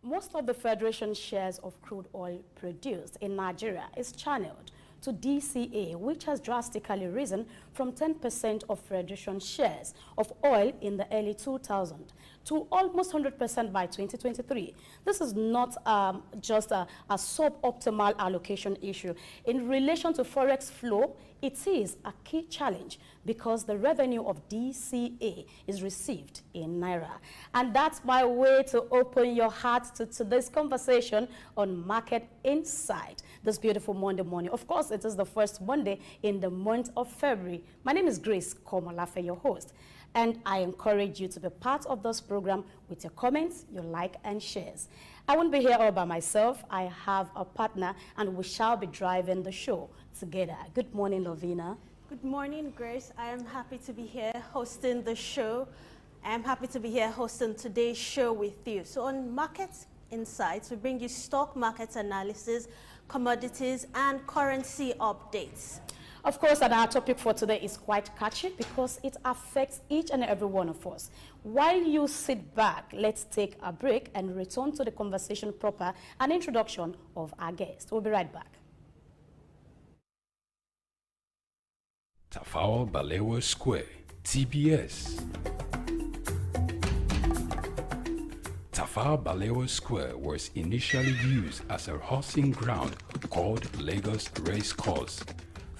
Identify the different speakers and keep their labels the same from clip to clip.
Speaker 1: Most of the Federation shares of crude oil produced in Nigeria is channeled to DCA, which has drastically risen from 10% of Federation shares of oil in the early 2000s to almost 100% by 2023. This is not just a suboptimal allocation issue. In relation to forex flow, it is a key challenge because the revenue of DCA is received in Naira. And that's my way to open your heart to this conversation on Market Insight this beautiful Monday morning. Of course, it is the first Monday in the month of February. My name is Grace Komolafe, your host, and I encourage you to be part of this program with your comments, your like, and shares. I won't be here all by myself. I have a partner, and we shall be driving the show together. Good morning, Lovina.
Speaker 2: Good morning, Grace. I am happy to be here hosting the show. I am happy to be here hosting today's show with you. So on Market Insights, we bring you stock market analysis, commodities, and currency updates.
Speaker 1: Of course, and our topic for today is quite catchy because it affects each and every one of us. While you sit back, let's take a break and return to the conversation proper and introduction of our guest. We'll be right back.
Speaker 3: Tafawa Balewa Square, TBS. Tafawa Balewa Square was initially used as a horsing ground called Lagos Race Course.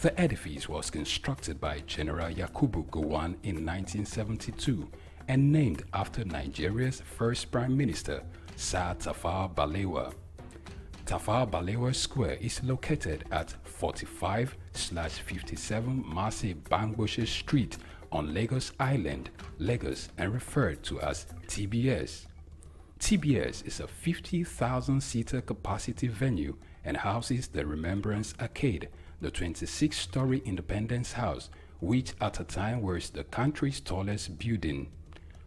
Speaker 3: The edifice was constructed by General Yakubu Gowon in 1972 and named after Nigeria's first Prime Minister, Sir Tafawa Balewa. Tafawa Balewa Square is located at 45/57 Marse Bangboshe Street on Lagos Island, Lagos, and referred to as TBS. TBS is a 50,000-seater capacity venue and houses the Remembrance Arcade, the 26-story Independence House, which at a time was the country's tallest building.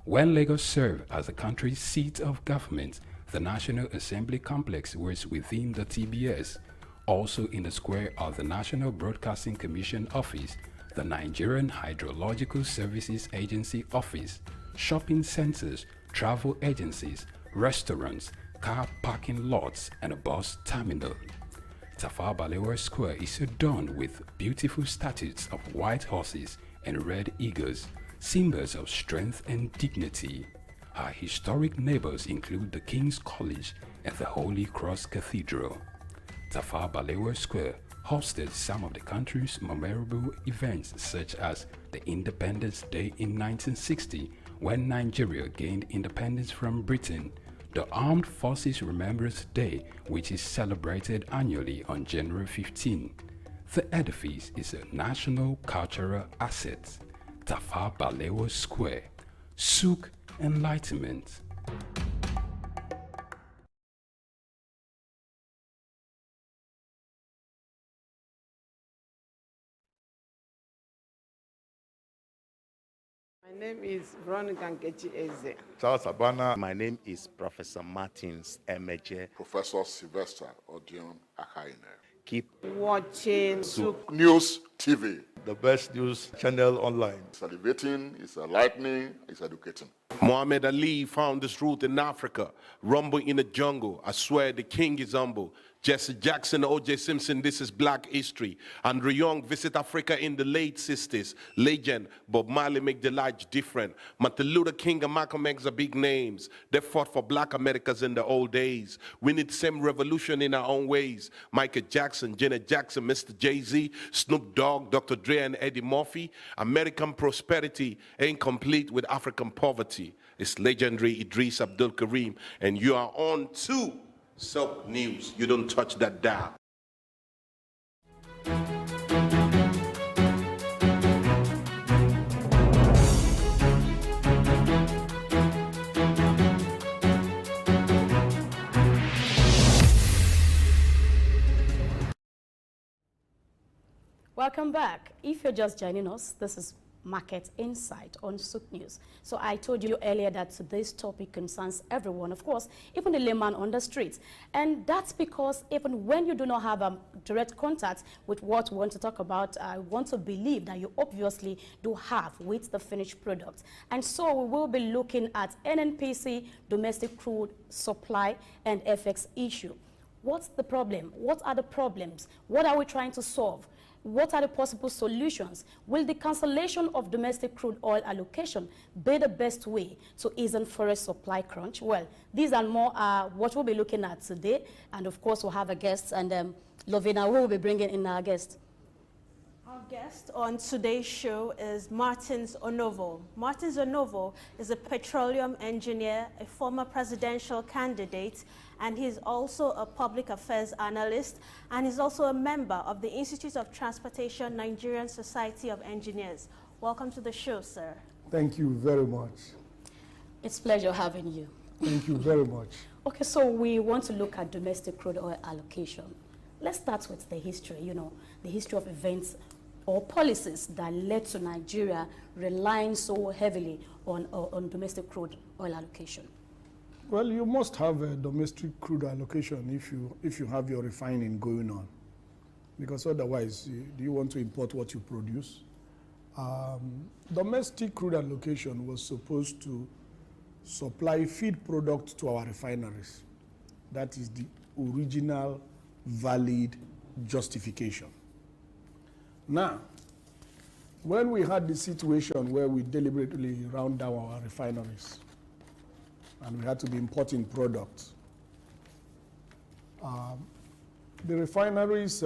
Speaker 3: When Lagos served as the country's seat of government, the National Assembly Complex was within the TBS. Also in the square are the National Broadcasting Commission Office, the Nigerian Hydrological Services Agency Office, shopping centers, travel agencies, restaurants, car parking lots, and a bus terminal. Tafawa Balewa Square is adorned with beautiful statues of white horses and red eagles, symbols of strength and dignity. Our historic neighbors include the King's College and the Holy Cross Cathedral. Tafawa Balewa Square hosted some of the country's memorable events, such as the Independence Day in 1960, when Nigeria gained independence from Britain, the Armed Forces Remembrance Day, which is celebrated annually on January 15. The edifice is a national cultural asset. Tafawa Balewa Square, Souk Enlightenment.
Speaker 4: My name is Veronica Nkechi Eze.
Speaker 5: Charles Abana.
Speaker 6: My name is Professor Martins Emeje.
Speaker 7: Professor Sylvester Odion Akaine.
Speaker 6: Keep
Speaker 4: watching Souk
Speaker 7: News TV.
Speaker 5: The best news channel online.
Speaker 7: It's elevating, it's enlightening, it's educating.
Speaker 8: Muhammad Ali found his root in Africa. Rumble in the jungle. I swear the king is humble. Jesse Jackson, O.J. Simpson, this is black history. Andrew Young visit Africa in the late 60s. Legend, Bob Marley make the life different. Martin Luther King and Malcolm X are big names. They fought for black Americans in the old days. We need same revolution in our own ways. Michael Jackson, Janet Jackson, Mr. Jay-Z, Snoop Dogg, Dr. Dre and Eddie Murphy. American prosperity ain't complete with African poverty. It's legendary Idris Abdul Karim, and you are on to Souk News. You don't touch that dial.
Speaker 1: Welcome back. If you're just joining us, this is market insight on Souk News. So I told you earlier that today's topic concerns everyone, of course, even the layman on the streets. And that's because even when you do not have a direct contact with what we want to talk about, I want to believe that you obviously do have with the finished product. And so we will be looking at NNPC, domestic crude supply and FX issue. What's the problem? What are the problems? What are we trying to solve? What are the possible solutions? Will the cancellation of domestic crude oil allocation be the best way to ease and forest supply crunch? Well, these and more are what we'll be looking at today. And of course, we'll have a guest, and Lovina, who will be bringing in our guest.
Speaker 2: Our guest on today's show is Martins Onovo. Martins Onovo is a petroleum engineer, a former presidential candidate, and he's also a public affairs analyst, and he's also a member of the Institute of Transportation Nigerian Society of Engineers. Welcome to the show, sir.
Speaker 9: Thank you very much.
Speaker 1: It's a pleasure having you.
Speaker 9: Thank you very much.
Speaker 1: Okay, so we want to look at domestic crude oil allocation. Let's start with the history, the history of events or policies that led to Nigeria relying so heavily on domestic crude oil allocation.
Speaker 9: Well, you must have a domestic crude allocation if you have your refining going on, because otherwise, do you want to import what you produce? Domestic crude allocation was supposed to supply feed product to our refineries. That is the original valid justification. Now, when we had the situation where we deliberately round down our refineries and we had to be importing products, the refineries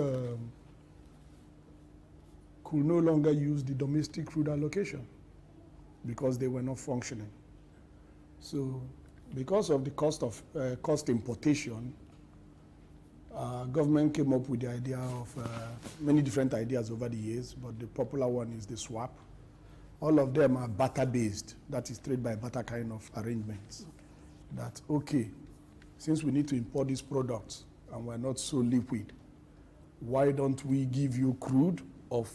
Speaker 9: could no longer use the domestic crude allocation because they were not functioning. So because of the cost importation, government came up with the idea of many different ideas over the years, but the popular one is the swap. All of them are barter-based, that is trade by barter kind of arrangements. That, okay, since we need to import these products and we're not so liquid, why don't we give you crude of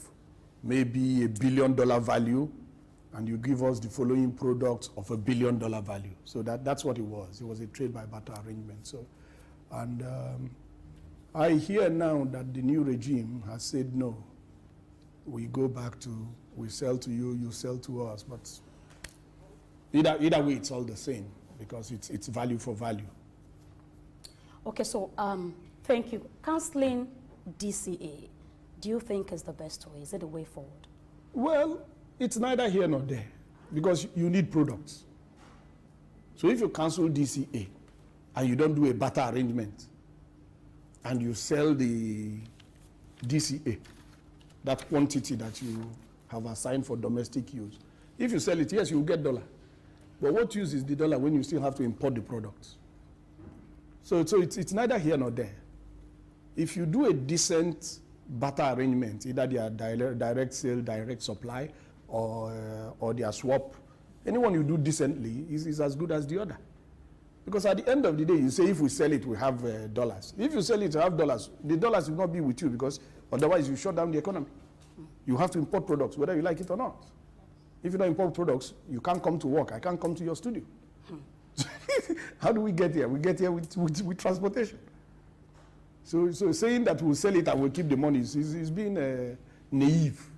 Speaker 9: maybe $1 billion value, and you give us the following products of $1 billion value. So that's what it was. It was a trade by barter arrangement. So, and I hear now that the new regime has said no. We go back to, we sell to you, you sell to us. But either way, it's all the same because it's value for value.
Speaker 1: Okay, so thank you. Cancelling DCA, do you think is the best way? Is it the way forward?
Speaker 9: Well, it's neither here nor there because you need products. So if you cancel DCA and you don't do a barter arrangement and you sell the DCA, that quantity that you have assigned for domestic use, if you sell it, yes, you will get dollar. But what use is the dollar when you still have to import the products? So it's neither here nor there. If you do a decent barter arrangement, either they are direct sale, direct supply, or they are swap, anyone you do decently is as good as the other. Because at the end of the day, you say if we sell it, we have dollars. If you sell it, you have dollars. The dollars will not be with you because otherwise you shut down the economy. You have to import products, whether you like it or not. If you don't import products, you can't come to work. I can't come to your studio. How do we get here? We get here with transportation. So saying that we'll sell it and we'll keep the money is being naive.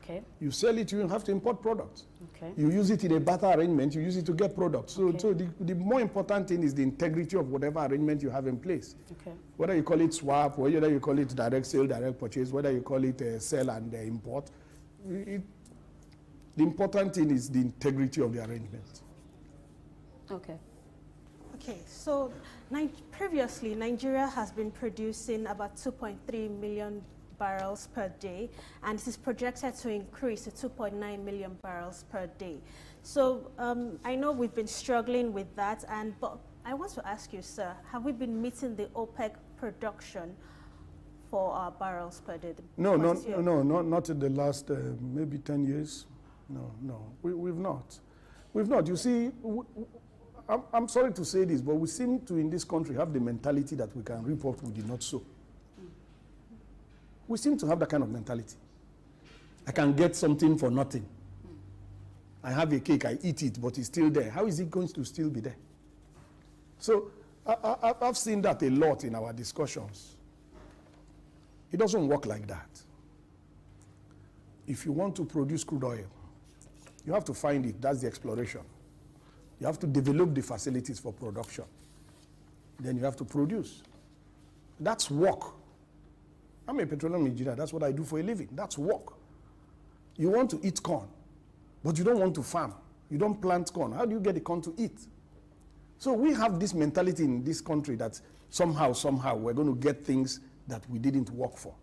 Speaker 1: Okay.
Speaker 9: You sell it, you have to import products.
Speaker 1: Okay.
Speaker 9: You use it in a barter arrangement, you use it to get products. So,
Speaker 1: Okay.
Speaker 9: so the more important thing is the integrity of whatever arrangement you have in place.
Speaker 1: Okay.
Speaker 9: Whether you call it swap, whether you call it direct sale, direct purchase, whether you call it sell and import, the important thing is the integrity of the arrangement.
Speaker 1: Okay.
Speaker 2: Okay, so previously Nigeria has been producing about 2.3 million barrels per day, and it is projected to increase to 2.9 million barrels per day. So I know we've been struggling with that, but I want to ask you, sir, have we been meeting the OPEC production for our barrels per day?
Speaker 9: No, not in the last maybe 10 years. No, we've not. We've not. You see, I'm sorry to say this, but we seem to, in this country, have the mentality that we can reap what we did not sow. We seem to have that kind of mentality. I can get something for nothing. I have a cake, I eat it, but it's still there. How is it going to still be there? So I've seen that a lot in our discussions. It doesn't work like that. If you want to produce crude oil, you have to find it. That's the exploration. You have to develop the facilities for production. Then you have to produce. That's work. I'm a petroleum engineer. That's what I do for a living. That's work. You want to eat corn, but you don't want to farm. You don't plant corn. How do you get the corn to eat? So we have this mentality in this country that somehow, we're going to get things that we didn't work for.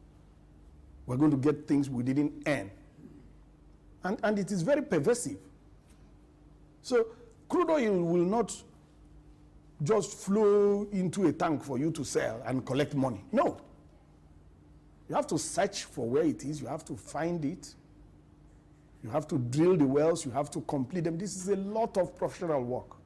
Speaker 9: We're going to get things we didn't earn. And it is very pervasive. So crude oil will not just flow into a tank for you to sell and collect money. No. You have to search for where it is. You have to find it. You have to drill the wells. You have to complete them. This is a lot of professional work.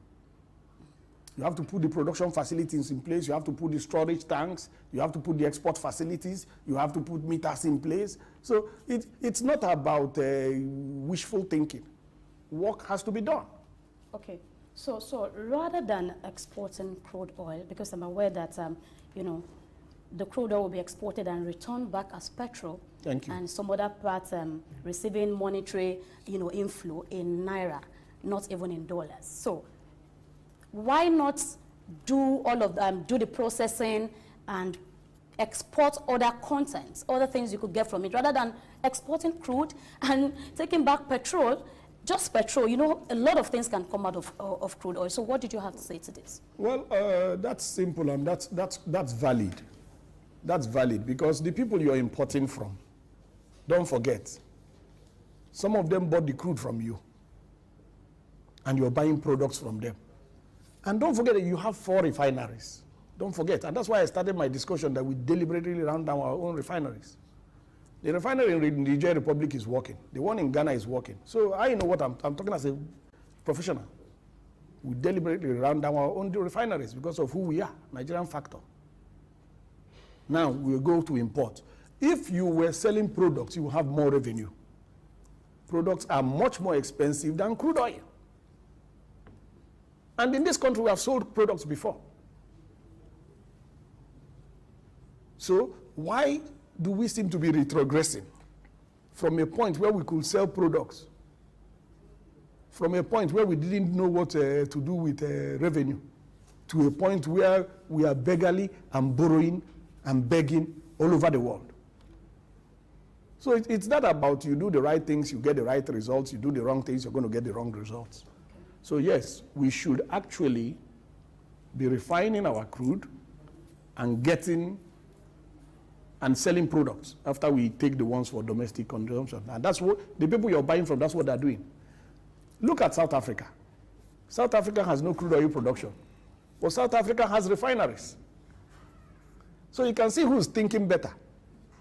Speaker 9: You have to put the production facilities in place. You have to put the storage tanks. You have to put the export facilities. You have to put meters in place. So it's not about wishful thinking. Work has to be done.
Speaker 1: Okay. So rather than exporting crude oil, because I'm aware that, the crude oil will be exported and returned back as petrol.
Speaker 9: Thank you.
Speaker 1: And some other parts receiving monetary, inflow in naira, not even in dollars. So why not do all of them, do the processing and export other contents, other things you could get from it, rather than exporting crude and taking back petrol, just petrol. A lot of things can come out of crude oil. So what did you have to say to this?
Speaker 9: Well, that's simple, and that's valid. That's valid because the people you're importing from, don't forget, some of them bought the crude from you, and you're buying products from them. And don't forget that you have 4 refineries. Don't forget. And that's why I started my discussion that we deliberately round down our own refineries. The refinery in the Niger Republic is working. The one in Ghana is working. So I know what I'm talking as a professional. We deliberately round down our own refineries because of who we are, Nigerian factor. Now we'll go to import. If you were selling products, you will have more revenue. Products are much more expensive than crude oil. And in this country, we have sold products before. So why do we seem to be retrogressing from a point where we could sell products, from a point where we didn't know what to do with revenue, to a point where we are beggarly and borrowing and begging all over the world? So it's not about you do the right things, you get the right results. You do the wrong things, you're going to get the wrong results. So yes, we should actually be refining our crude and getting and selling products after we take the ones for domestic consumption. And that's what the people you're buying from, that's what they're doing. Look at South Africa. South Africa has no crude oil production, but South Africa has refineries. So you can see who's thinking better.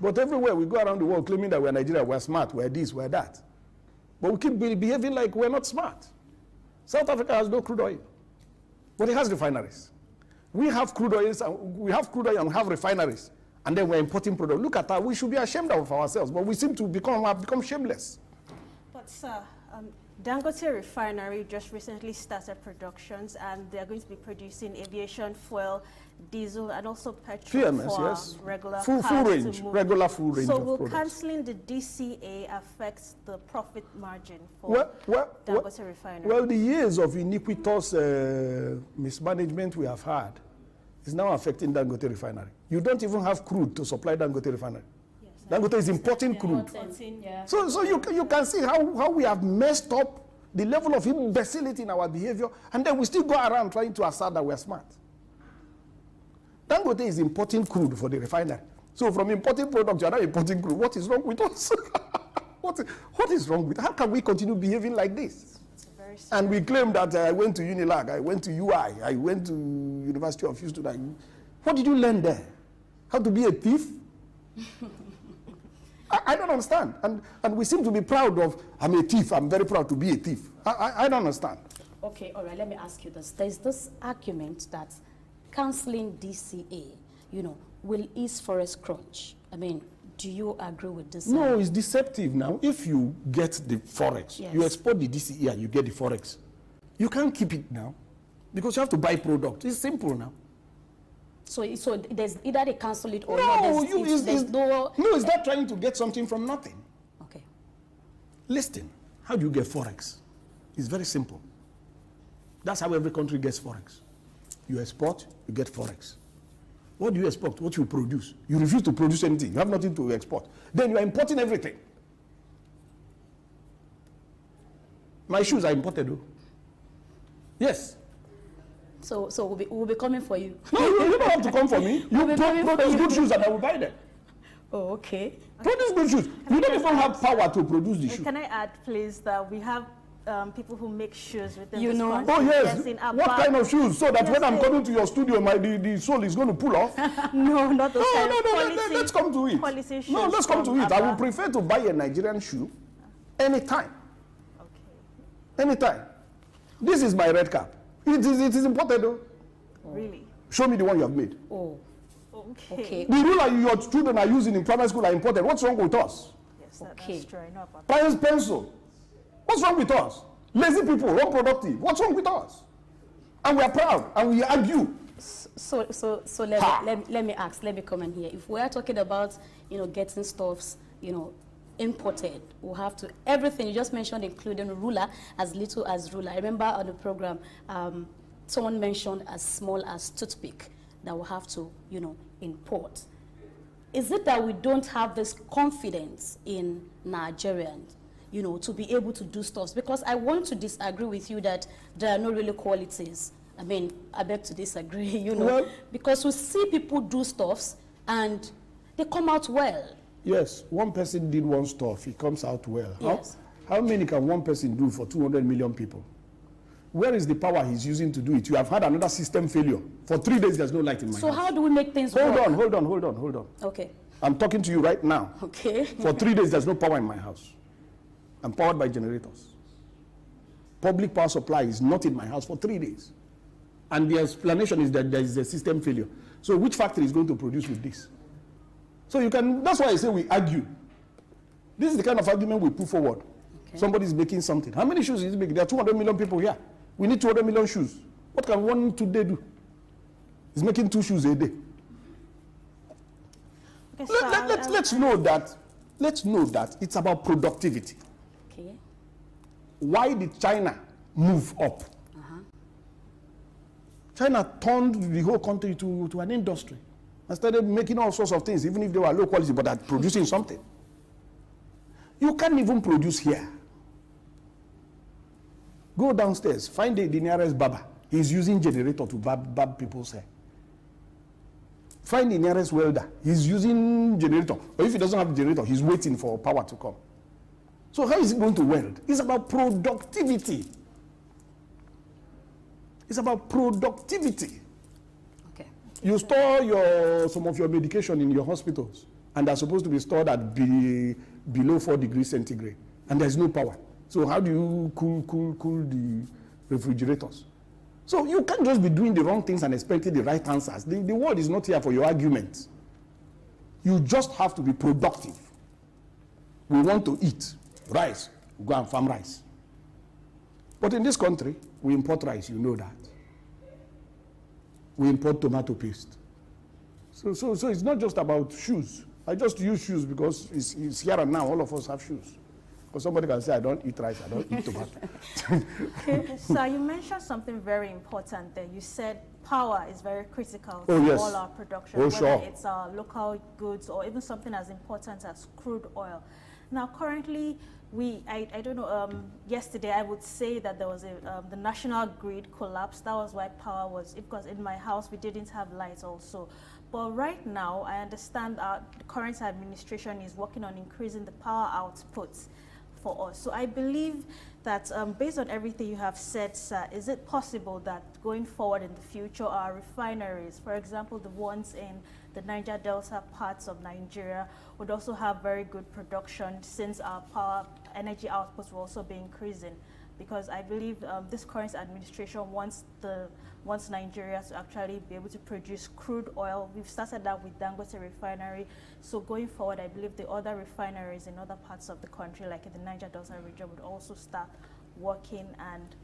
Speaker 9: But everywhere we go around the world claiming that we're Nigeria, we're smart, we're this, we're that. But we keep behaving like we're not smart. South Africa has no crude oil, but it has refineries. We have crude oil and we have refineries, and then we're importing products. Look at that. We should be ashamed of ourselves, but we seem to have become shameless.
Speaker 2: But sir, Dangote Refinery just recently started productions, and they're going to be producing aviation fuel, diesel, and also petrol
Speaker 9: PMS,
Speaker 2: for
Speaker 9: yes.
Speaker 2: regular
Speaker 9: full range, regular full range
Speaker 2: so
Speaker 9: of
Speaker 2: will
Speaker 9: products.
Speaker 2: cancelling the DCA affect the profit margin for Dangote Refinery?
Speaker 9: Well, the years of iniquitous mismanagement we have had is now affecting Dangote Refinery. You don't even have crude to supply Dangote Refinery. Yes, Dangote is importing crude.
Speaker 1: Yeah.
Speaker 9: So you can see how we have messed up the level of imbecility in our behavior, and then we still go around trying to assert that we're smart. Dangote is importing crude for the refinery. So from importing products, you're not importing crude. What is wrong with us? What is wrong with? How can we continue behaving like this? And we claim that I went to Unilag, I went to UI, I went to University of Houston. What did you learn there? How to be a thief? I don't understand. And we seem to be proud of, I'm a thief, I'm very proud to be a thief. I don't understand.
Speaker 1: Okay, all right, let me ask you this. There's this argument that cancelling DCA, will ease forest crunch. I mean, Do you agree with this?
Speaker 9: No, it's deceptive now. If you get the forex,
Speaker 1: Yes.
Speaker 9: you export the DCE and you get the forex. You can't keep it now because you have to buy product. It's simple now.
Speaker 1: So there's either they cancel it or
Speaker 9: No,
Speaker 1: not.
Speaker 9: It's not trying to get something from nothing.
Speaker 1: Okay.
Speaker 9: Listen, how do you get forex? It's very simple. That's how every country gets forex. You export, you get forex. What do you export? What you produce? You refuse to produce anything. You have nothing to export. Then you are importing everything. My shoes are imported, though. Yes.
Speaker 1: So we'll be coming for you.
Speaker 9: No, you don't have to come for me. You produce good shoes and I will buy them.
Speaker 1: Oh, okay.
Speaker 9: Produce good shoes. You don't even have power to produce the shoes.
Speaker 2: Can I add, please, that we have people who make shoes within
Speaker 1: You
Speaker 2: this
Speaker 1: know.
Speaker 2: country.
Speaker 9: Oh, yes.
Speaker 2: In
Speaker 9: What kind of shoes? So that
Speaker 2: Yes,
Speaker 9: when I'm
Speaker 2: they-
Speaker 9: coming to your studio, the sole is going to pull off?
Speaker 2: No, not those kind of
Speaker 9: No,
Speaker 2: quality.
Speaker 9: let's come to it.
Speaker 2: Quality shoes
Speaker 9: No, let's come to
Speaker 2: from
Speaker 9: it. I
Speaker 2: Abba.
Speaker 9: would prefer to buy a Nigerian shoe anytime.
Speaker 2: Okay.
Speaker 9: Anytime. This is my red cap. It is imported, though.
Speaker 2: Really?
Speaker 9: Show me the one you have made.
Speaker 1: Oh,
Speaker 2: Okay.
Speaker 1: okay.
Speaker 9: The ruler your children are using in primary school are imported. What's wrong with us?
Speaker 2: Yes,
Speaker 1: Okay.
Speaker 2: that's true. I know about that.
Speaker 9: Price pencil. What's wrong with us? Lazy people, unproductive. What's wrong with us? And we are proud and we argue.
Speaker 1: So let me ask, let me comment here. If we are talking about, getting stuffs, imported, we'll have to, everything you just mentioned, including ruler, as little as ruler. I remember on the program, someone mentioned as small as toothpick that we'll have to, import. Is it that we don't have this confidence in Nigerians, to be able to do stuff? Because I want to disagree with you that there are no really qualities. I mean, I beg to disagree,
Speaker 9: Well,
Speaker 1: because we see people do stuffs and they come out well.
Speaker 9: yes, one person did one stuff, it comes out well.
Speaker 1: Yes.
Speaker 9: How many can one person do for 200 million people? Where is the power he's using to do it? You have had another system failure. For 3 days, there's no light in my
Speaker 1: So
Speaker 9: house.
Speaker 1: how do we make things
Speaker 9: Hold
Speaker 1: work?
Speaker 9: on, hold on, hold on, hold on.
Speaker 1: Okay.
Speaker 9: I'm talking to you right now.
Speaker 1: Okay.
Speaker 9: For 3 days, there's no power in my house. I'm powered by generators. Public power supply is not in my house for 3 days. And the explanation is that there is a system failure. So which factory is going to produce with this? So you can, that's why I say we argue. This is the kind of argument we put forward.
Speaker 1: Okay.
Speaker 9: Somebody is making something. How many shoes is he making? There are 200 million people here. We need 200 million shoes. What can one today do? He's making 2 shoes a day.
Speaker 2: Okay, so
Speaker 9: Let's know that it's about productivity.
Speaker 1: Okay.
Speaker 9: Why did China move up? China turned the whole country to an industry and started making all sorts of things, even if they were low quality, but are producing something. You can't even produce here. Go downstairs, find the nearest barber. He's using generator to barb people's hair. Find the nearest welder. He's using generator. Or if he doesn't have a generator, he's waiting for power to come. So how is he going to weld? It's about productivity. It's about productivity.
Speaker 1: Okay.
Speaker 9: You store some of your medication in your hospitals, and they're supposed to be stored at below 4 degrees centigrade, and there's no power. So how do you cool the refrigerators? So you can't just be doing the wrong things and expecting the right answers. The world is not here for your arguments. You just have to be productive. We want to eat rice, we go and farm rice. But in this country, we import rice, you know that. We import tomato paste. So it's not just about shoes. I just use shoes because it's here and now, all of us have shoes. Because somebody can say, I don't eat rice, I don't eat tomato.
Speaker 2: Okay, so you mentioned something very important there. You said power is very critical
Speaker 9: Oh,
Speaker 2: to
Speaker 9: yes.
Speaker 2: all our production,
Speaker 9: Oh,
Speaker 2: whether
Speaker 9: sure.
Speaker 2: it's our local goods or even something as important as crude oil. Now, currently, I don't know, yesterday I would say that there was the national grid collapsed. That was why power was, because in my house we didn't have lights also. But right now, I understand the current administration is working on increasing the power output for us. So I believe that based on everything you have said, sir, is it possible that going forward in the future, our refineries, for example, the ones in the Niger Delta parts of Nigeria, would also have very good production since our power energy outputs will also be increasing because I believe this current administration wants Nigeria to actually be able to produce crude oil. We've started that with Dangote refinery. So going forward, I believe the other refineries in other parts of the country, like in the Niger Delta region, would also start working, and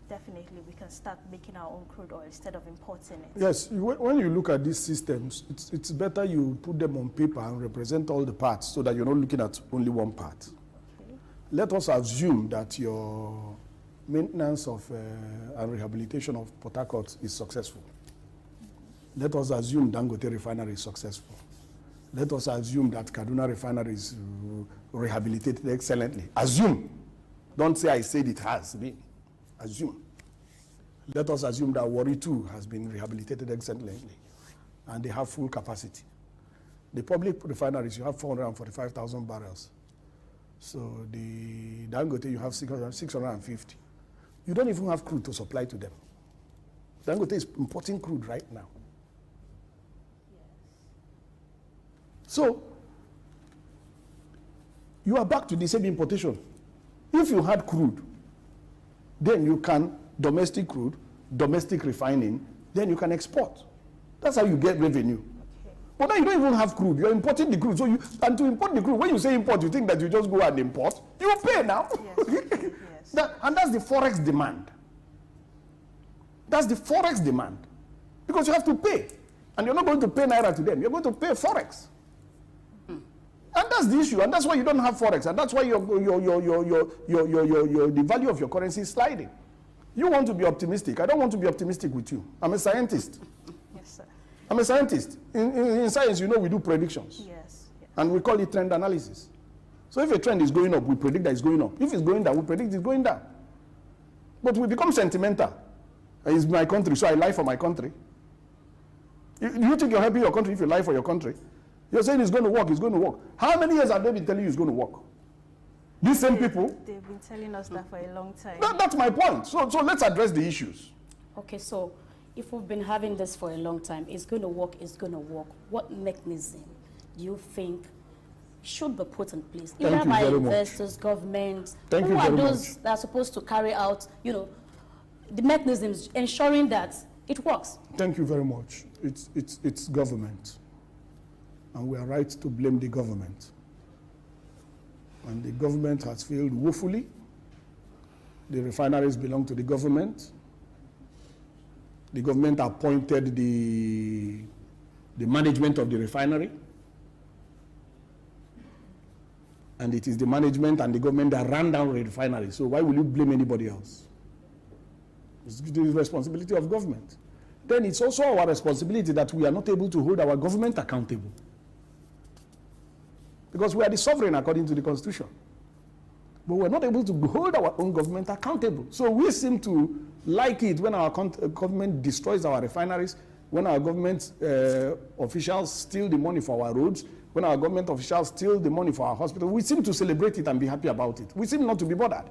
Speaker 2: definitely we can start making our own crude oil instead of importing it.
Speaker 9: Yes, when you look at these systems, it's better you put them on paper and represent all the parts so that you're not looking at only one part. Okay. Let us assume that your maintenance of and rehabilitation of Port Harcourt is successful. Let us assume Dangote refinery is successful. Let us assume that Kaduna refinery is rehabilitated excellently. Assume. Don't say I said it has been. Assume. Let us assume that Warri 2 has been rehabilitated excellently and they have full capacity. The public refineries, you have 445,000 barrels. So the Dangote, you have 650. You don't even have crude to supply to them. Dangote is importing crude right now. So, you are back to the same importation. If you had crude, then you can domestic crude, domestic refining, then you can export. That's how you get revenue. Okay. But now you don't even have crude. You're importing the crude. And to import the crude, when you say import, you think that you just go and import. You pay now. Yes. Yes. And that's the forex demand. That's the forex demand. Because you have to pay. And you're not going to pay Naira to them. You're going to pay forex. And that's the issue, and that's why you don't have forex, and that's why the value of your currency is sliding. You want to be optimistic. I don't want to be optimistic with you. I'm a scientist.
Speaker 2: Yes, sir.
Speaker 9: I'm a scientist. In science, you know, we do predictions.
Speaker 2: Yes.
Speaker 9: And we call it trend analysis. So if a trend is going up, we predict that it's going up. If it's going down, we predict it's going down. But we become sentimental. It's my country, so I lie for my country. You think you're helping your country if you lie for your country? You're saying it's going to work, it's going to work. How many years have they been telling you it's going to work? These same people?
Speaker 2: They've been telling us that for a long time.
Speaker 9: That's my point. So let's address the issues.
Speaker 1: Okay, so if we've been having this for a long time, it's going to work, it's going to work. What mechanism do you think should be put in place? Either by investors, governments, who are those that are supposed to carry out, you know, the mechanisms ensuring that it works?
Speaker 9: Thank you very much. It's government. And we are right to blame the government. And the government has failed woefully. The refineries belong to the government. The government appointed the management of the refinery. And it is the management and the government that ran down the refinery. So why will you blame anybody else? It's the responsibility of government. Then it's also our responsibility that we are not able to hold our government accountable. Because we are the sovereign according to the Constitution. But we're not able to hold our own government accountable. So we seem to like it when our government destroys our refineries, when our government officials steal the money for our roads, when our government officials steal the money for our hospitals. We seem to celebrate it and be happy about it. We seem not to be bothered.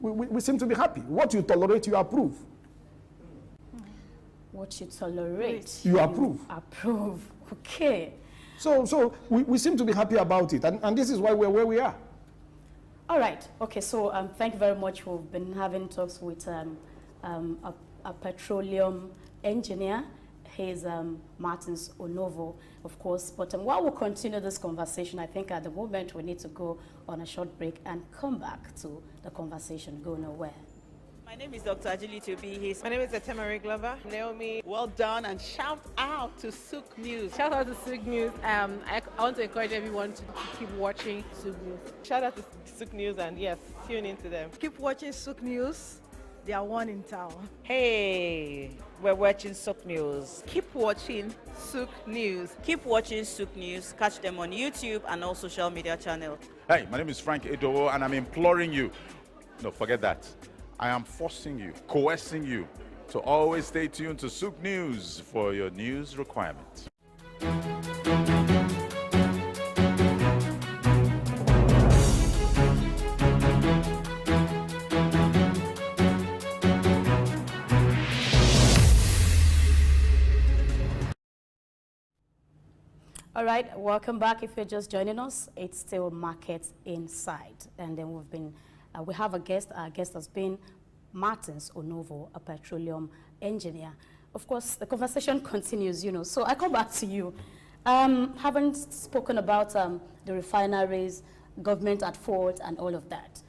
Speaker 9: We seem to be happy. What you tolerate, you approve.
Speaker 1: What you tolerate,
Speaker 9: you approve.
Speaker 1: Approve. Okay.
Speaker 9: So we seem to be happy about it, and this is why we're where we are.
Speaker 1: All right. Okay, so thank you very much. We've been having talks with a petroleum engineer. He's Martins Onovo, of course. But while we continue this conversation, I think at the moment we need to go on a short break and come back to the conversation. Go nowhere.
Speaker 10: My name is Dr. Ajili Tobi. My name is Etemari Glover. Naomi, well done, and shout out to Souk News.
Speaker 11: Shout out to Souk News. I want to encourage everyone to keep watching Souk News.
Speaker 10: Shout out to Souk News, and yes, tune into them.
Speaker 12: Keep watching Souk News. They are one in town.
Speaker 13: Hey, we're watching Souk News.
Speaker 10: Keep watching Souk News.
Speaker 13: Keep watching Souk News. Catch them on YouTube and all social media channels.
Speaker 14: Hey, my name is Frank Edowo, and I'm imploring you. No, forget that. I am forcing you, coercing you to always stay tuned to Souk News for your news requirements.
Speaker 1: All right, welcome back. If you're just joining us, it's still Market Inside. And then we've been We have a guest. Our guest has been Martins Onovo, a petroleum engineer. Of course, the conversation continues, So I come back to you. Haven't spoken about the refineries, government at fault, and all of that.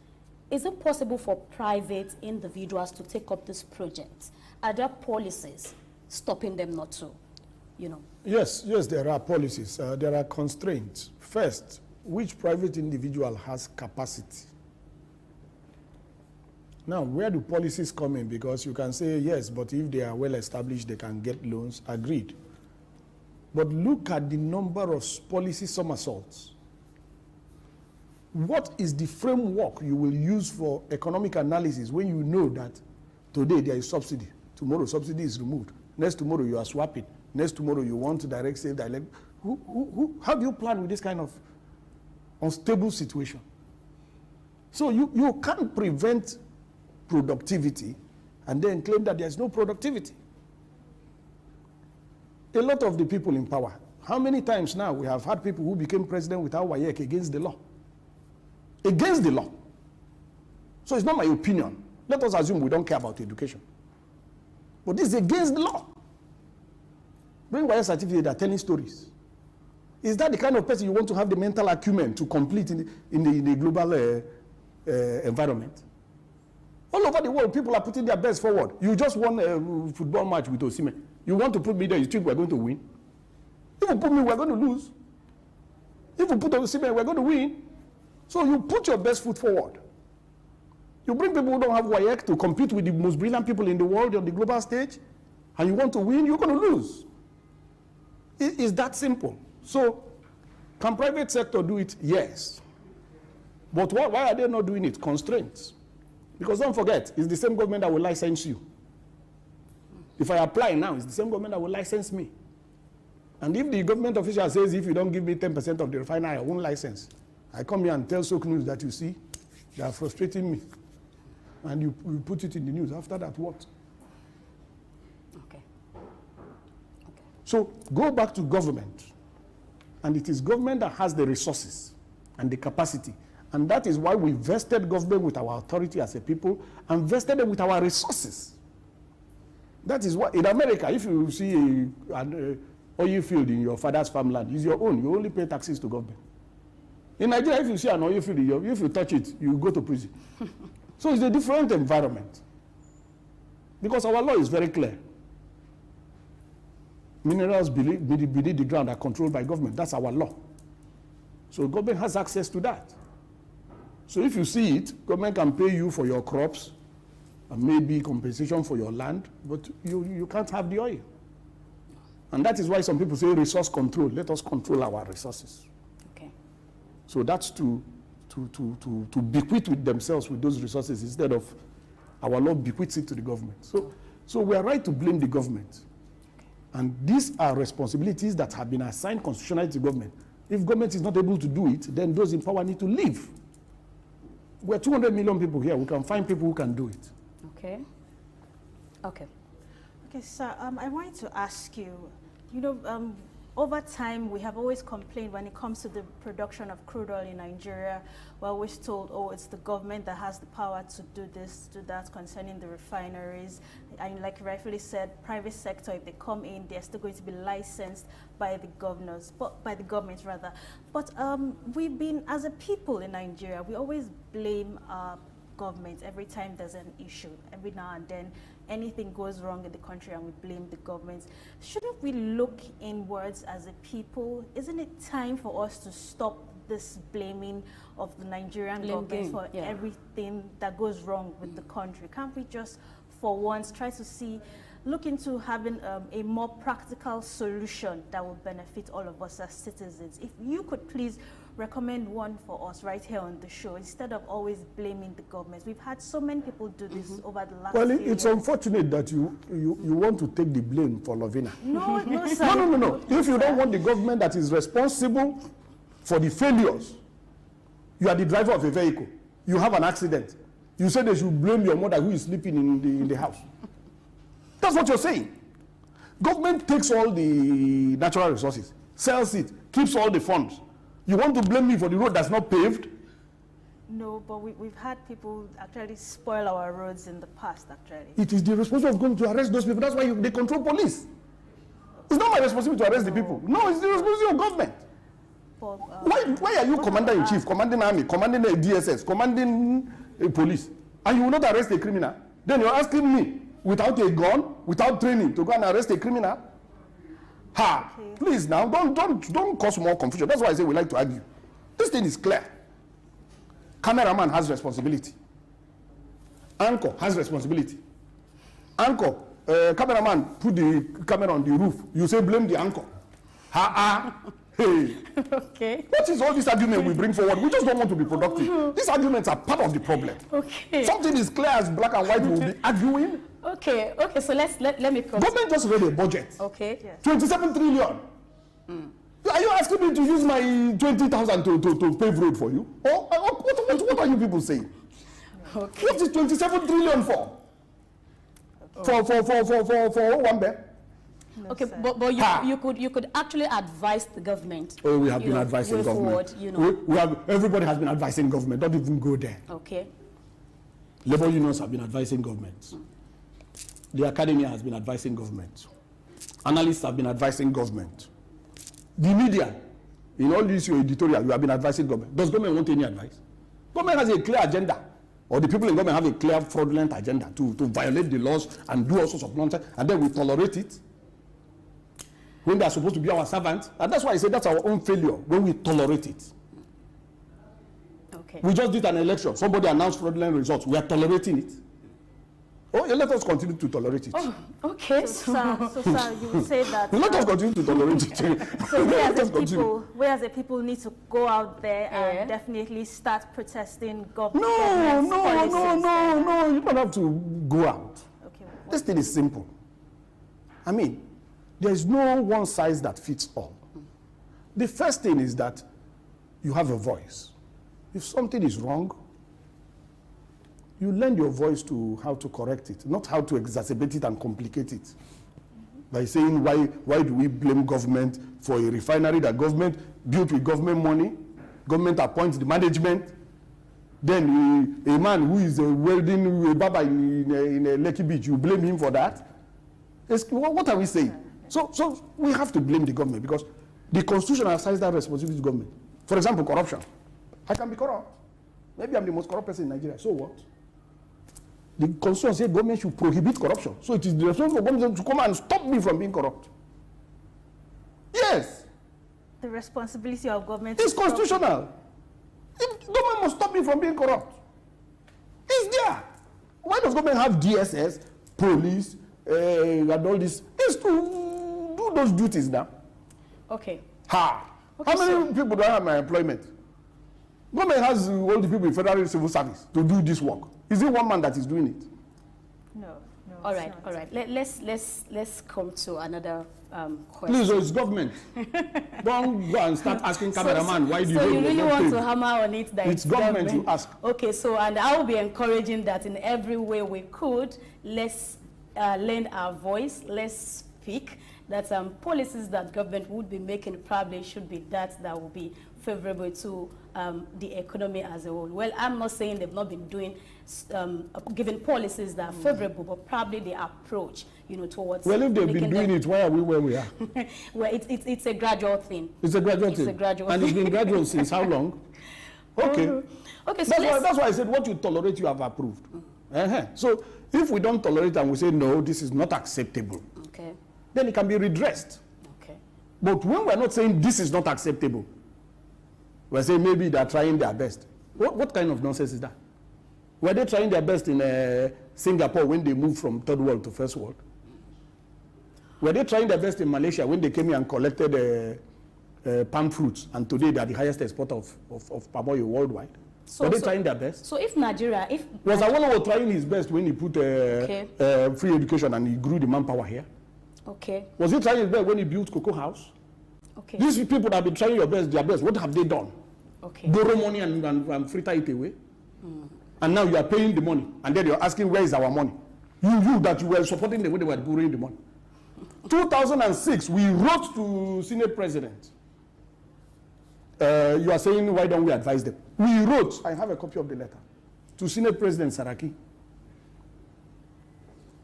Speaker 1: Is it possible for private individuals to take up this project? Are there policies stopping them not to,
Speaker 9: Yes, there are policies. There are constraints. First, which private individual has capacity? Now, where do policies come in? Because you can say, yes, but if they are well established, they can get loans. Agreed. But look at the number of policy somersaults. What is the framework you will use for economic analysis when you know that today there is subsidy, tomorrow subsidy is removed, next tomorrow you are swapping, next tomorrow you want to direct save, direct. How do you plan with this kind of unstable situation? So you can't prevent productivity and then claim that there's no productivity. A lot of the people in power, how many times now we have had people who became president without WAEC against the law? Against the law. So it's not my opinion. Let us assume we don't care about education. But this is against the law. Bring WAEC certificate, they're telling stories. Is that the kind of person you want to have the mental acumen to complete in the global environment? All over the world, people are putting their best forward. You just won a football match with Osimhen. You want to put me there, you think we're going to win? If you put me, we're going to lose. If you put Osimhen, we're going to win. So you put your best foot forward. You bring people who don't have WAEC to compete with the most brilliant people in the world on the global stage, and you want to win, you're going to lose. It's that simple. So, can private sector do it? Yes. But why are they not doing it? Constraints. Because don't forget, it's the same government that will license you. If I apply now, it's the same government that will license me. And if the government official says, if you don't give me 10% of the refinery, I won't license. I come here and tell Soak News that, you see, they are frustrating me. And you put it in the news. After that, what?
Speaker 1: Okay.
Speaker 9: So go back to government. And it is government that has the resources and the capacity. And that is why we vested government with our authority as a people and vested them with our resources. That is why, in America, if you see an oil field in your father's farmland, it's your own. You only pay taxes to government. In Nigeria, if you see an oil field, if you touch it, you go to prison. So it's a different environment. Because our law is very clear. Minerals beneath the ground are controlled by government. That's our law. So government has access to that. So if you see it, government can pay you for your crops and maybe compensation for your land, but you can't have the oil. And that is why some people say resource control. Let us control our resources.
Speaker 1: Okay.
Speaker 9: So that's to bequeath with themselves with those resources instead of our law bequeaths it to the government. So we are right to blame the government. And these are responsibilities that have been assigned constitutionally to government. If government is not able to do it, then those in power need to leave. We're 200 million people here. We can find people who can do it.
Speaker 1: Okay. Okay.
Speaker 2: Okay, sir, I wanted to ask you, over time, we have always complained when it comes to the production of crude oil in Nigeria. We're always told, oh, it's the government that has the power to do this, do that concerning the refineries. And like you rightfully said, private sector, if they come in, they're still going to be licensed by the governors, by the government rather. But we've been, as a people in Nigeria, we always blame our government every time there's an issue. Every now and then, anything goes wrong in the country and we blame the government. Shouldn't we look inwards as a people? Isn't it time for us to stop this blaming of the Nigerian government for everything that goes wrong with the country? Can't we just, for once, try to look into having a more practical solution that will benefit all of us as citizens? If you could please recommend one for us right here on the show, instead of always blaming the government. We've had so many people do this over the last few years.
Speaker 9: Well, it's unfortunate that you want to take the blame for Lovina.
Speaker 2: No, sir.
Speaker 9: No. If you don't want the government that is responsible for the failures, you are the driver of a vehicle, you have an accident, you say they should blame your mother who is sleeping in the house. That's what you're saying. Government takes all the natural resources, sells it, keeps all the funds. You want to blame me for the road that's not paved?
Speaker 2: No, but we've had people actually spoil our roads in the past, actually.
Speaker 9: It is the responsibility of government to arrest those people. That's why they control police. It's not my responsibility to arrest the people. No, it's the responsibility of government. Why are you commander-in-chief, commanding army, commanding the DSS, commanding police, and you will not arrest a criminal? Then you're asking me, without a gun, without training, to go and arrest a criminal? Ha! Okay. Please now, don't cause more confusion. That's why I say we like to argue. This thing is clear. Cameraman has responsibility. Anchor has responsibility. Anchor, cameraman put the camera on the roof. You say blame the anchor. Hey.
Speaker 1: Okay.
Speaker 9: What is all this argument we bring forward? We just don't want to be productive. These arguments are part of the problem.
Speaker 1: Okay.
Speaker 9: Something is clear as black and white. We'll be arguing.
Speaker 1: Okay. So let me continue.
Speaker 9: Government just read a budget.
Speaker 1: Okay. Yes.
Speaker 9: 27 trillion. Are you asking me to use my 20,000 to pave road for you? Or what are you people saying?
Speaker 1: Okay.
Speaker 9: What is 27 trillion for? For one bed?
Speaker 2: No,
Speaker 1: okay,
Speaker 2: sir.
Speaker 1: but you could actually advise the government.
Speaker 9: Oh, we have been advising government.
Speaker 1: Forward,
Speaker 9: we have, everybody has been advising government. Don't even go there.
Speaker 1: Okay.
Speaker 9: Labor unions have been advising government. The academia has been advising government. Analysts have been advising government. The media, in all this your editorial, you have been advising government. Does government want any advice? Government has a clear agenda. Or the people in government have a clear fraudulent agenda to violate the laws and do all sorts of nonsense, and then we tolerate it when they are supposed to be our servants. And that's why I say that's our own failure, when we tolerate it.
Speaker 1: Okay.
Speaker 9: We just did an election. Somebody announced fraudulent results. We are tolerating it. Oh, let us continue to tolerate it.
Speaker 1: Oh, okay.
Speaker 2: So, sir, you would say that...
Speaker 9: Let us continue to tolerate it.
Speaker 2: So we as a people need to go out there and definitely start protesting government policies.
Speaker 9: No, you don't have to go out.
Speaker 2: Okay.
Speaker 9: This thing is simple. I mean, there is no one size that fits all. The first thing is that you have a voice. If something is wrong, you lend your voice to how to correct it, not how to exacerbate it and complicate it. By saying, why do we blame government for a refinery that government built with government money, government appoints the management, then a man who is welding a barber in a Lekki Beach, you blame him for that? What are we saying? So we have to blame the government because the Constitution assigns that responsibility to government. For example, corruption. I can be corrupt. Maybe I'm the most corrupt person in Nigeria. So what? The Constitution says government should prohibit corruption. So it is the responsibility of government to come and stop me from being corrupt. Yes.
Speaker 2: The responsibility of government
Speaker 9: is constitutional. Government must stop me from being corrupt. It's there. Why does government have DSS, police, and all this? It's to do those duties now.
Speaker 1: Okay.
Speaker 9: Okay, how many people do I have in my employment? Government has all the people in federal civil service to do this work. Is it one man that is doing it?
Speaker 2: No.
Speaker 1: All right. Let's come to another question.
Speaker 9: Please, it's government. Don't go and start asking cameraman why do you.
Speaker 1: So you really want to hammer on it that
Speaker 9: it's government you ask.
Speaker 1: Okay, so and I will be encouraging that in every way we could. Let's lend our voice. Let's speak. That policies that government would be making probably should be that will be favorable to the economy as a whole. Well, I'm not saying they've not been doing, giving policies that are favorable, but probably the approach, towards.
Speaker 9: Well, if they've been doing it, why are we where we are?
Speaker 1: Well, it's a gradual thing.
Speaker 9: It's a gradual thing.
Speaker 1: It's a gradual
Speaker 9: and
Speaker 1: thing.
Speaker 9: It's been gradual since how long? Okay.
Speaker 1: Okay. So
Speaker 9: that's why I said what you tolerate, you have approved. So if we don't tolerate and we say no, this is not acceptable.
Speaker 1: Okay.
Speaker 9: Then it can be redressed.
Speaker 1: Okay.
Speaker 9: But when we're not saying this is not acceptable, we're saying maybe they're trying their best. What kind of nonsense is that? Were they trying their best in Singapore when they moved from third world to first world? Were they trying their best in Malaysia when they came here and collected palm fruits, and today they are the highest exporter of palm oil worldwide? Were they trying their best?
Speaker 1: So if Nigeria,
Speaker 9: was Awolowo trying his best when he put free education and he grew the manpower here?
Speaker 1: Okay.
Speaker 9: Was he trying his best when he built Cocoa House?
Speaker 1: Okay.
Speaker 9: These people that have been trying their best, what have they done?
Speaker 1: Okay.
Speaker 9: Borrow money and fritter it away. And now you are paying the money, and then you're asking where is our money? You that you were supporting them when they were borrowing the money. 2006, we wrote to Senate President. You are saying, why don't we advise them? We wrote, I have a copy of the letter, to Senate President Saraki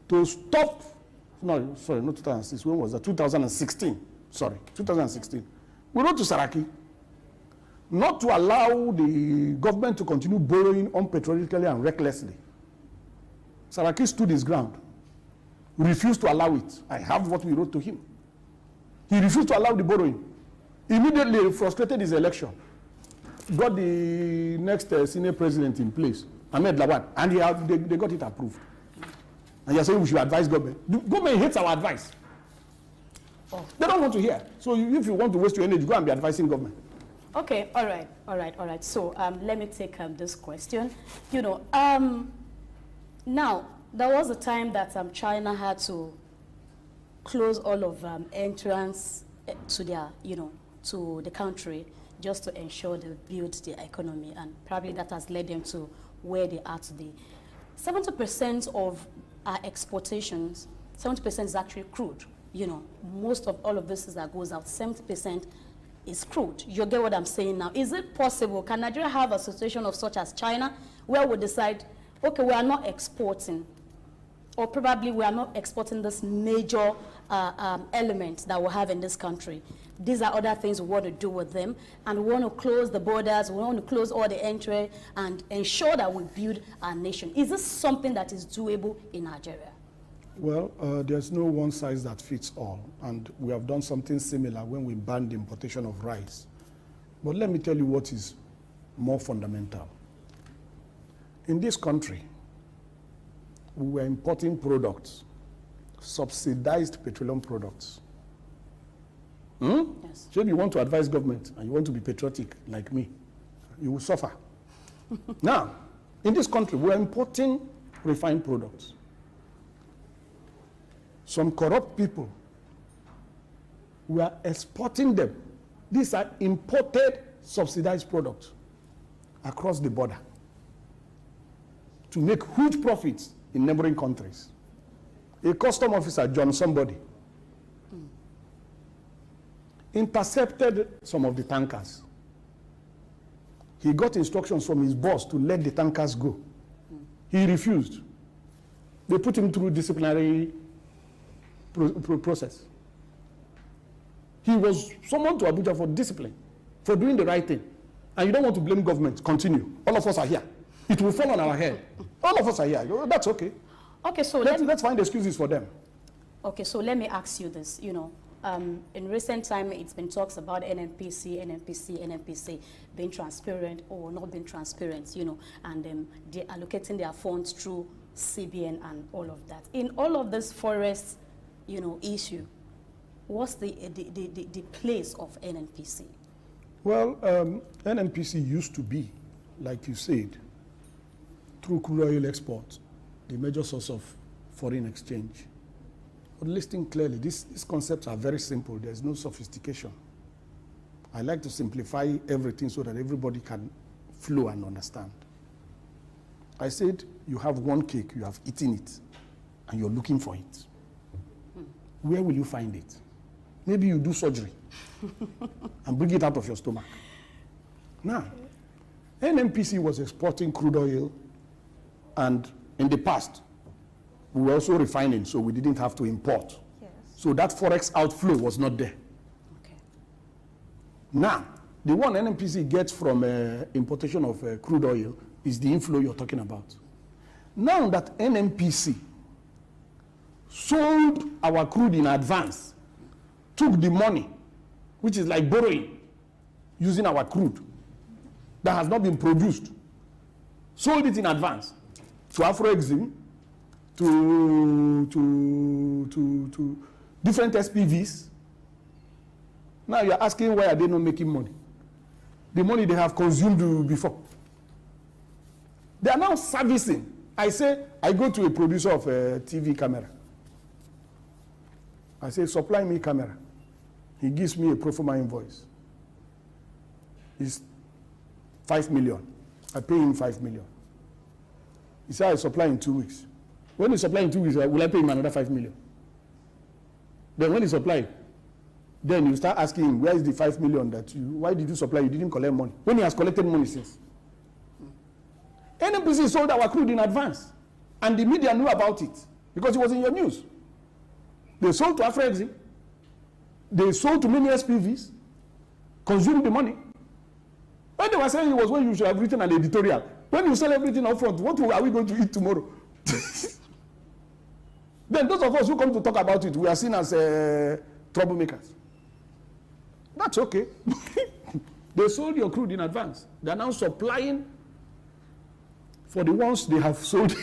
Speaker 9: to stop, no, sorry, not 2006, when was that? 2016, sorry, 2016. We wrote to Saraki not to allow the government to continue borrowing unpatriotically and recklessly. Saraki stood his ground, refused to allow it. I have what we wrote to him. He refused to allow the borrowing. Immediately frustrated his election, got the next senior president in place, Ahmed Lawan, and they got it approved. And you're saying we should advise government. The government hates our advice. Oh. They don't want to hear. So if you want to waste your energy, go and be advising government.
Speaker 1: Okay, all right. So let me take this question. You know, now there was a time that China had to close all of entrance to their, to the country just to ensure they build their economy, and probably that has led them to where they are today. 70% of our exportations, 70% is actually crude. Most of all of this that goes out, 70% is crude. You get what I'm saying now? Is it possible, can Nigeria have a situation of such as China, where we decide, okay, we are not exporting, or probably we are not exporting this major element that we have in this country. These are other things we want to do with them, and we want to close the borders, we want to close all the entry and ensure that we build our nation. Is this something that is doable in Nigeria?
Speaker 9: Well, there's no one size that fits all, and we have done something similar when we banned the importation of rice. But let me tell you what is more fundamental. In this country, we were importing products, subsidized petroleum products. Yes. So if you want to advise government and you want to be patriotic like me, you will suffer. Now, in this country, we're importing refined products. Some corrupt people, we are exporting them. These are imported, subsidized products across the border to make huge profits in neighboring countries. A custom officer, John somebody, intercepted some of the tankers. He got instructions from his boss to let the tankers go. He refused. They put him through disciplinary process. He was summoned to Abuja for discipline, for doing the right thing. And you don't want to blame government. Continue. All of us are here. It will fall on our head. All of us are here. That's okay.
Speaker 1: Okay, so
Speaker 9: let's find excuses for them.
Speaker 1: Okay, so let me ask you this. In recent time, it's been talks about NNPC being transparent or not being transparent, and they're allocating their funds through CBN and all of that. In all of this forest, issue, what's the place of NNPC?
Speaker 9: Well, NNPC used to be, like you said, through crude oil export, the major source of foreign exchange. But listening clearly, these concepts are very simple. There's no sophistication. I like to simplify everything so that everybody can flow and understand. I said, you have one cake, you have eaten it, and you're looking for it. Where will you find it? Maybe you do surgery and bring it out of your stomach. Now, NNPC was exporting crude oil, and in the past, we were also refining, so we didn't have to import. Yes. So that forex outflow was not there. Okay. Now, the one NNPC gets from importation of crude oil is the inflow you're talking about. Now that NNPC sold our crude in advance, took the money, which is like borrowing, using our crude that has not been produced, sold it in advance to Afro-Exim, to different SPVs. Now you're asking, why are they not making money? The money they have consumed before. They are now servicing. I say, I go to a producer of a TV camera. I say, supply me camera. He gives me a pro forma invoice. It's 5 million. I pay him 5 million. He said, I supply in 2 weeks. When he supply in 2 weeks, will I pay him another 5 million? Then when he supply, Then you start asking him, where is the 5 million why did you supply? You didn't collect money. When he has collected money since. NNPC sold our crude in advance. And the media knew about it because it was in your news. They sold to Afrexim. They sold to many SPVs, consumed the money. When they were saying it was when you should have written an editorial. When you sell everything up front, what are we going to eat tomorrow? Then those of us who come to talk about it, we are seen as troublemakers. That's okay. They sold your crude in advance. They are now supplying for the ones they have sold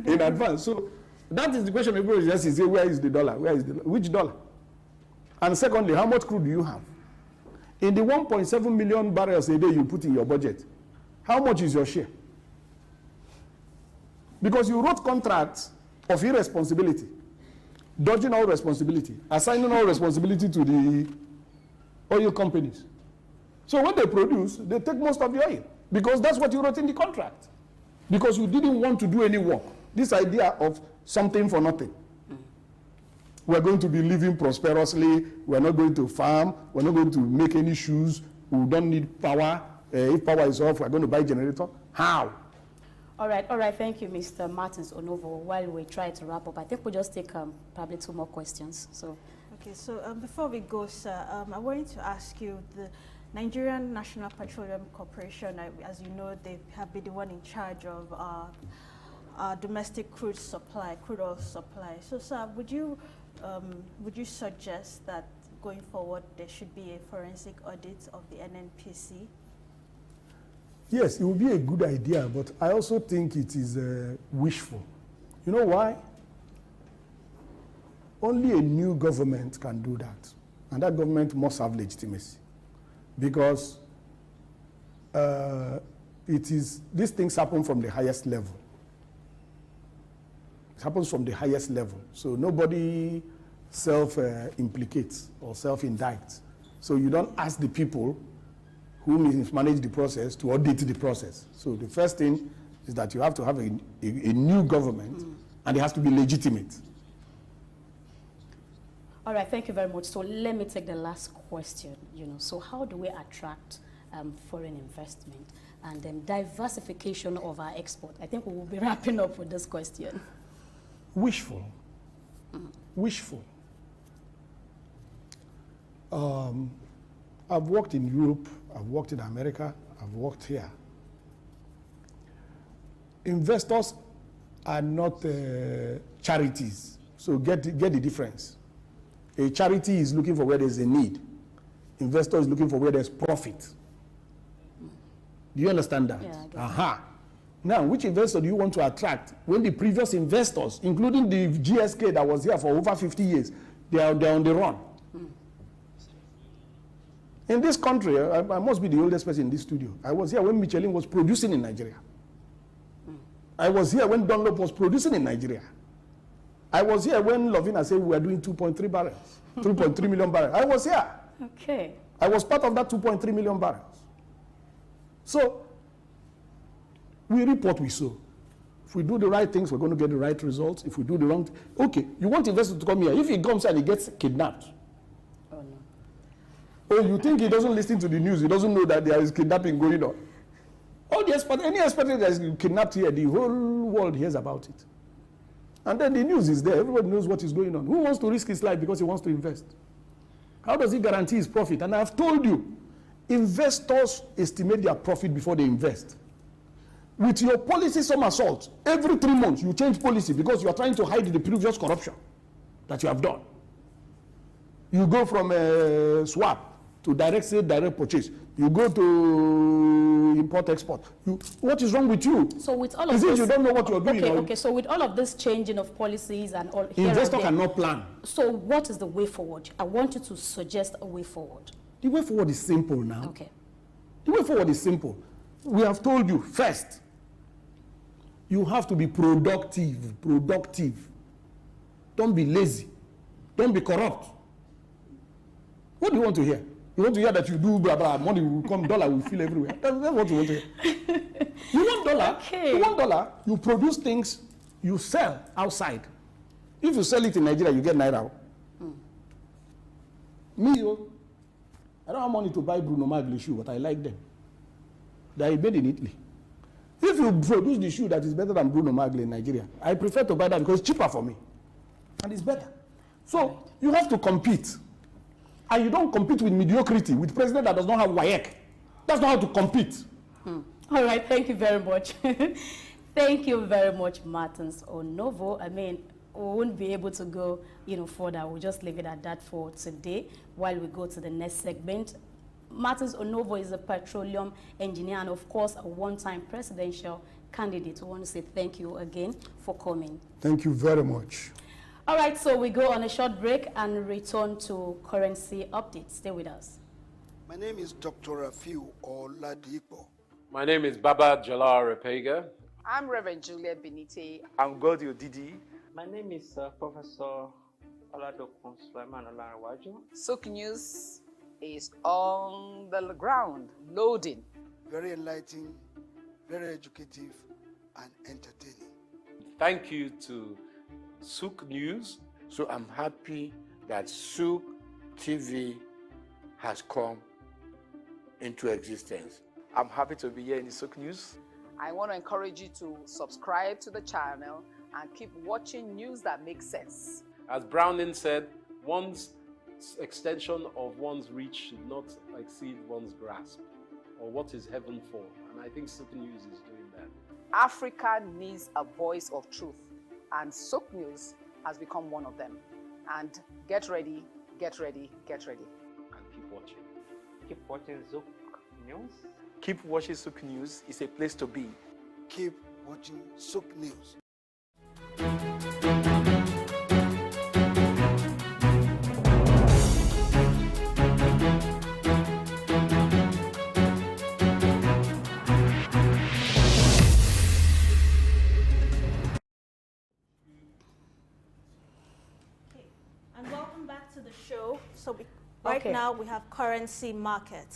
Speaker 9: in advance. So that is the question everybody just say, where is the dollar? Where is the which dollar? And secondly, how much crude do you have? In the 1.7 million barrels a day you put in your budget, how much is your share? Because you wrote contracts of irresponsibility, dodging all responsibility, assigning all responsibility to the oil companies. So when they produce, they take most of the oil because that's what you wrote in the contract. Because you didn't want to do any work. This idea of something for nothing. We're going to be living prosperously. We're not going to farm. We're not going to make any shoes. We don't need power. If power is off, we're going to buy a generator. How?
Speaker 1: All right. Thank you, Mr. Martins Onovo. While we try to wrap up, I think we'll just take probably 2 more questions. So.
Speaker 2: Okay, so before we go, sir, I wanted to ask you, the Nigerian National Petroleum Corporation, as you know, they have been the one in charge of our domestic crude oil supply. So, sir, would you suggest that going forward there should be a forensic audit of the NNPC?
Speaker 9: Yes, it would be a good idea, but I also think it is wishful. You know why? Only a new government can do that, and that government must have legitimacy, because these things happen from the highest level. It happens from the highest level, so nobody self-implicates or self-indicts. So you don't ask the people who manage the process to audit the process. So the first thing is that you have to have a new government, and it has to be legitimate.
Speaker 1: All right, thank you very much. So let me take the last question. So how do we attract foreign investment and then diversification of our export? I think we will be wrapping up with this question.
Speaker 9: Wishful. Wishful. I've worked in Europe, I've worked in America, I've worked here. Investors are not charities, so get the difference. A charity is looking for where there's a need. Investor is looking for where there's profit. Do you understand that?
Speaker 1: Yeah, I get
Speaker 9: Aha. Now, which investor do you want to attract when the previous investors, including the GSK that was here for over 50 years, they're on the run? In this country, I must be the oldest person in this studio. I was here when Michelin was producing in Nigeria. I was here when Dunlop was producing in Nigeria. I was here when Lovina said we were doing 2.3 barrels, 2.3 million barrels. I was here.
Speaker 1: Okay.
Speaker 9: I was part of that 2.3 million barrels. So, we reap what we sow. If we do the right things, we're going to get the right results. If we do the wrong thing, okay, you want investor to come here. If he comes and he gets kidnapped, oh, you think he doesn't listen to the news? He doesn't know that there is kidnapping going on? Oh, any expatriate that is kidnapped here, the whole world hears about it. And then the news is there. Everybody knows what is going on. Who wants to risk his life because he wants to invest? How does he guarantee his profit? And I've told you, investors estimate their profit before they invest. With your policy somersault, every 3 months you change policy because you are trying to hide the previous corruption that you have done. You go from a swap to direct sale, direct purchase. You go to import-export. What is wrong with you?
Speaker 1: So with all of
Speaker 9: is
Speaker 1: this,
Speaker 9: it you don't know what you're doing?
Speaker 1: Okay. So with all of this changing of policies and all,
Speaker 9: investor cannot plan.
Speaker 1: So what is the way forward? I want you to suggest a way forward.
Speaker 9: The way forward is simple now.
Speaker 1: Okay.
Speaker 9: The way forward is simple. We have told you first. You have to be productive. Productive. Don't be lazy. Don't be corrupt. What do you want to hear? You want to hear that you do blah blah, money will come, dollar will fill everywhere. That's what you want to hear. You want dollar?
Speaker 1: Okay.
Speaker 9: You want dollar? You produce things, you sell outside. If you sell it in Nigeria, you get naira. Me, I don't have money to buy Bruno Magli shoe, but I like them. They are made in Italy. If you produce the shoe that is better than Bruno Magli in Nigeria, I prefer to buy that because it's cheaper for me. And it's better. So you have to compete. And you don't compete with mediocrity, with president that does not have WAEC. That's not how to compete.
Speaker 1: All right, thank you very much. Thank you very much, Martins Onovo. I mean, we won't be able to go, further. We'll just leave it at that for today while we go to the next segment. Martins Onovo is a petroleum engineer and, of course, a one-time presidential candidate. We want to say thank you again for coming.
Speaker 9: Thank you very much.
Speaker 1: All right, so we go on a short break and return to currency updates. Stay with us.
Speaker 15: My name is Dr. Rafiu Oladipo.
Speaker 16: My name is Baba Jalal Repega.
Speaker 17: I'm Reverend Juliet Benite.
Speaker 18: I'm Godio Didi.
Speaker 19: My name is Professor Oladokun Sulaiman Olarawaju.
Speaker 17: Sook News is on the ground, loading.
Speaker 15: Very enlightening, very educative, and entertaining.
Speaker 16: Thank you to Sook News.
Speaker 20: So I'm happy that Sook TV has come into existence.
Speaker 18: I'm happy to be here in the Sook News.
Speaker 17: I want to encourage you to subscribe to the channel and keep watching news that makes sense.
Speaker 16: As Browning said, one's extension of one's reach should not exceed one's grasp, or what is heaven for. And I think Sook News is doing that.
Speaker 17: Africa needs a voice of truth, and Sook News has become one of them. And get ready, get ready, get ready.
Speaker 16: And keep watching.
Speaker 19: Keep watching Sook News.
Speaker 18: Keep watching Sook News. It's a place to be.
Speaker 15: Keep watching Sook News.
Speaker 2: And welcome back to the show. So right now we have currency market.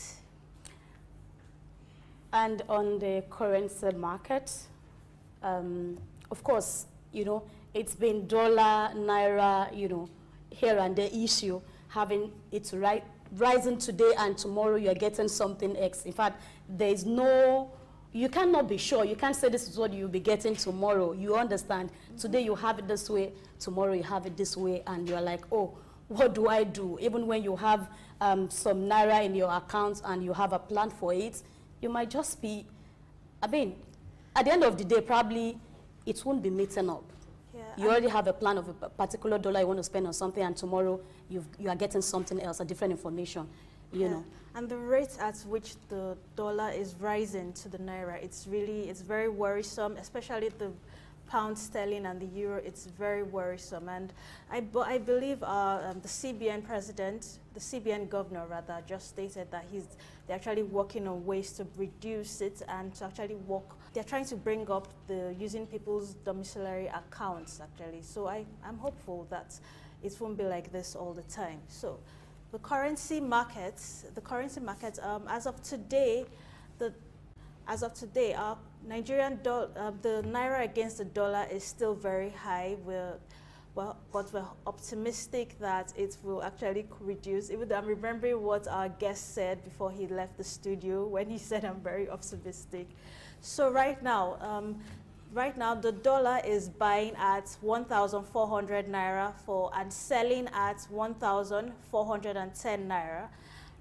Speaker 1: And on the currency market, of course, it's been dollar, naira, here and there issue, having it rising today and tomorrow you're getting something X. In fact, there's no, you cannot be sure. You can't say this is what you'll be getting tomorrow. You understand? Today you have it this way, tomorrow you have it this way, and you're like, oh, what do I do? Even when you have some naira in your account and you have a plan for it, you might just be, at the end of the day, probably it won't be meeting up. Yeah, you already have a plan of a particular dollar you want to spend on something, and tomorrow you are getting something else, a different information, you know.
Speaker 2: And the rate at which the dollar is rising to the naira, it's very worrisome, especially the pound sterling and the euro. It's very worrisome. And I believe the CBN president, the CBN governor rather, just stated that they're actually working on ways to reduce it and to actually they're trying to bring up using people's domiciliary accounts actually. So I'm hopeful that it won't be like this all the time. So the currency markets, as of today, our Nigerian the naira against the dollar is still very high. But we're optimistic that it will actually reduce. Even though I'm remembering what our guest said before he left the studio when he said I'm very optimistic. So right now the dollar is buying at 1,400 naira and selling at 1,410 naira.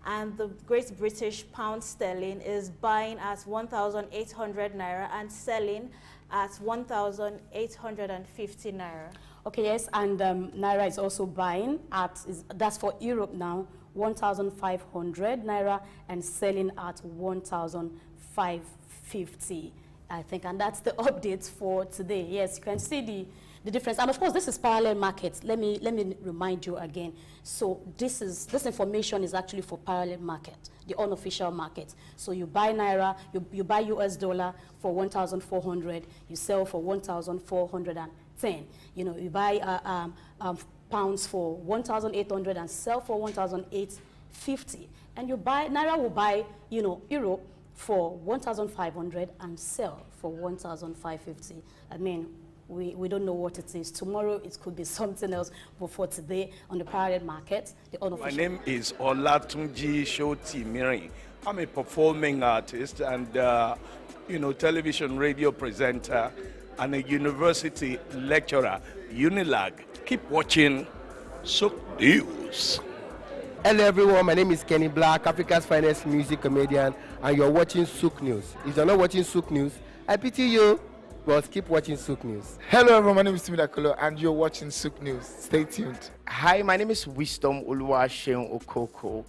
Speaker 2: And the Great British pound sterling is buying at 1,800 naira and selling at 1,850 naira.
Speaker 1: Okay, yes, and naira is also buying at, that's for Europe now, 1,500 naira and selling at 1,550, I think. And that's the update for today. Yes, you can see the difference. And of course, this is parallel markets. Let me remind you again. So this information is actually for parallel market, the unofficial market. So you buy naira, you buy US dollar for 1,400, you sell for 1,410. You buy pounds for 1,800 and sell for 1,850. And naira will buy, euro for 1,500 and sell for 1,550. we don't know what it is. Tomorrow it could be something else, but for today on the parallel market, the unofficial.
Speaker 21: My name is Olatunji Shoti Miri. I'm a performing artist and television radio presenter and a university lecturer, Unilag. Keep watching Sook News.
Speaker 22: Hello everyone, my name is Kenny Black, Africa's finest music comedian, and you're watching Sook News. If you're not watching Sook News, I pity you, but keep watching Sook News.
Speaker 23: Hello everyone, my name is Timmy Dakolo, and you're watching Sook News. Stay tuned.
Speaker 24: Hi, my name is Wisdom Oluwaseun Okoko,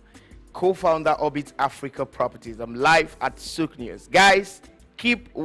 Speaker 24: co-founder Orbit Africa Properties. I'm live at Sook News. Guys, keep